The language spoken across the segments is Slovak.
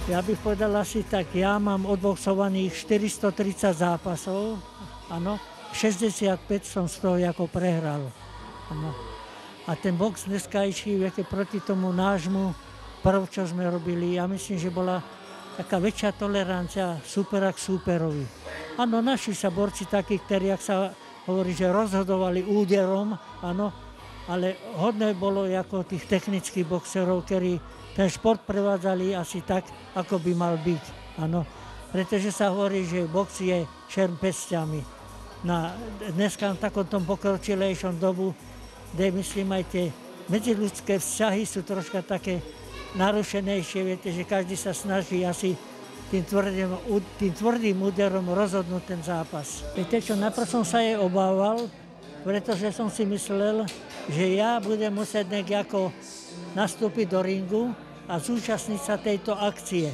Ja bych povedal asi tak, ja mám odboxovaných 430 zápasov, áno, 65 som z toho ako prehral. Áno. A ten box dneskajší, viete, proti tomu nášmu prv, čo sme robili, ja myslím, že bola taká väčšia tolerancia supera k súperovi. Áno, našli sa borci takí, ktorí, ak sa hovorí, že rozhodovali úderom, áno, ale hodné bolo ako tých technických boxerov, ktorí ten šport prevádzali asi tak, ako by mal byť. Áno. Pretože sa hovorí, že box je šerm pestiami. Dneska v takom tom pokročilejšom dobu, kde myslím aj tie medziľudské vzťahy sú troška také narušenejšie, viete, že každý sa snaží asi tým tvrdým úderom rozhodnúť ten zápas. Viete čo, najprv som sa jej obával, pretože som si myslel, že ja budem musieť nejako nastúpiť do ringu a zúčastniť sa tejto akcie.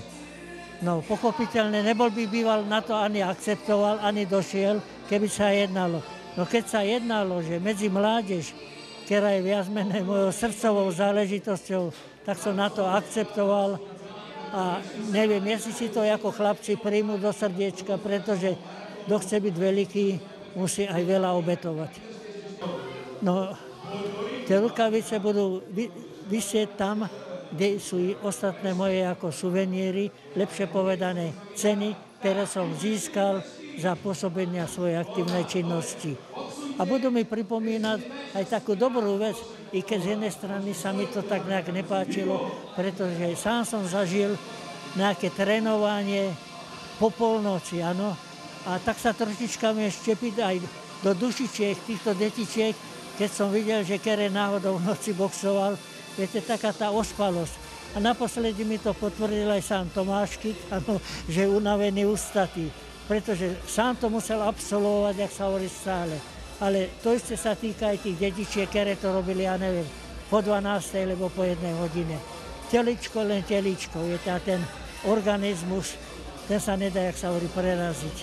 No, pochopiteľne, nebol by býval na to ani akceptoval, ani došiel, keby sa jednalo. No keď sa jednalo, že medzi mládež, ktorá je viac menej mojou srdcovou záležitosťou, tak som na to akceptoval a neviem, jestli si to ako chlapci príjmu do srdiečka, pretože kto chce byť veľký, musí aj veľa obetovať. No, tie rukavice budú visieť tam, kde sú i ostatné moje ako suveníry, lepšie povedané ceny, ktoré som získal za pôsobenia svojej aktívnej činnosti. A budú mi pripomínať aj takú dobrú vec, i keď z jednej strany sa mi to tak nejak nepáčilo, pretože sám som zažil nejaké trénovanie po polnoci, áno, a tak sa trošička mi štepiť aj do dušičiek týchto detičiek, keď som videl, že kere náhodou v noci boxoval, viete, taká tá ospalosť. A naposledy mi to potvrdil aj sám Tomáš Kyt, áno, že je unavený, ústatý, pretože sám to musel absolvovať, jak sa hovorí stále. Ale to isté sa týka aj tých detičiek, ktoré to robili, ja neviem, po 12. alebo po 1 hodine. Teličko, len teličko, viete, a ten organizmus, ten sa nedá, jak sa hovorí, preraziť.